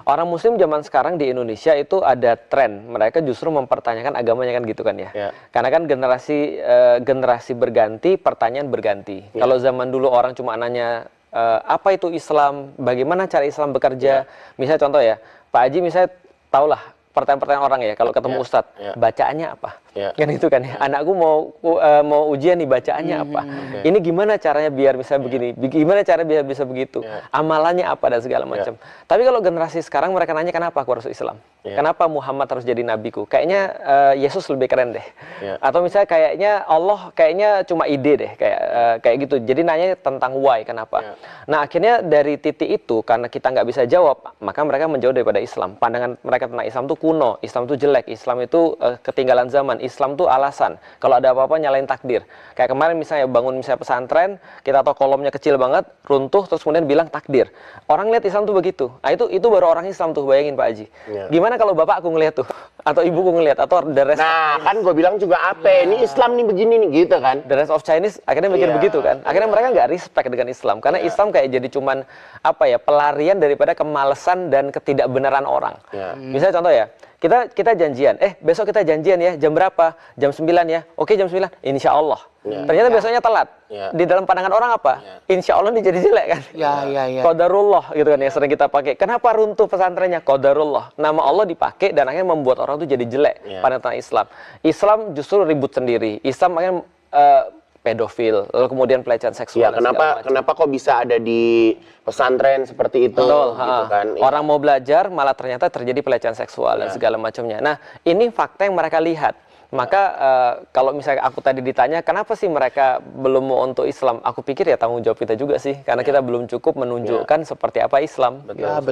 Orang Muslim zaman sekarang di Indonesia itu ada tren mereka justru mempertanyakan agamanya kan gitu kan ya. Karena kan generasi berganti, pertanyaan berganti. Kalau zaman dulu orang cuma nanya apa itu Islam, bagaimana cara Islam bekerja. Misalnya contoh ya, Pak Haji misalnya tahulah pertanyaan-pertanyaan orang ya kalau ketemu Ustadz, bacaannya apa? Kan itu kan ya. Anakku mau ujian nih, bacaannya apa? Ini gimana caranya biar bisa begini? Gimana cara biar bisa begitu? Amalannya apa dan segala macam. Tapi kalau generasi sekarang mereka nanya kenapa aku harus Islam? Kenapa Muhammad harus jadi nabiku? Kayaknya Yesus lebih keren deh. Atau misalnya kayaknya Allah kayaknya cuma ide deh kayak gitu. Jadi nanya tentang why, kenapa? Nah, akhirnya dari titik itu karena kita nggak bisa jawab, maka mereka menjauh daripada Islam. Pandangan mereka tentang Islam itu kuno, Islam itu jelek, Islam itu ketinggalan zaman, Islam itu alasan. Kalau ada apa-apa nyalain takdir. Kayak kemarin misalnya bangun misalnya pesantren, kita tahu kolomnya kecil banget, runtuh, terus kemudian bilang takdir. Orang lihat Islam tuh begitu. Nah, itu baru orang Islam tuh, bayangin Pak Haji. Gimana kalau bapak aku ngelihat tuh, atau ibuku ngelihat, atau the rest? Nah, kan gue bilang juga apa? Ini Islam nih begini nih, gitu kan? The rest of Chinese akhirnya mikir begitu kan? Akhirnya mereka nggak respect dengan Islam, karena Islam kayak jadi cuman apa ya, pelarian daripada kemalasan dan ketidakbenaran orang. Misalnya contoh ya, kita janjian, besok kita janjian ya, jam berapa? Jam 9 ya. Oke, jam 9. Insya Allah. Ternyata besoknya telat. Di dalam pandangan orang apa? Insya Allah ini jadi jelek kan? Qadarullah gitu kan yang sering kita pakai. Kenapa runtuh pesantrennya? Qadarullah. Nama Allah dipakai dan akhirnya membuat orang itu jadi jelek pada tentang Islam. Islam justru ribut sendiri. Islam akhirnya pedofil, lalu kemudian pelecehan seksual. Kenapa kok bisa ada di pesantren seperti itu? Betul, gitu kan? Orang mau belajar malah ternyata terjadi pelecehan seksual dan segala macamnya. Nah, ini fakta yang mereka lihat. Maka kalau misalnya aku tadi ditanya kenapa sih mereka belum mau untuk Islam, aku pikir ya tanggung jawab kita juga sih, karena kita belum cukup menunjukkan seperti apa Islam.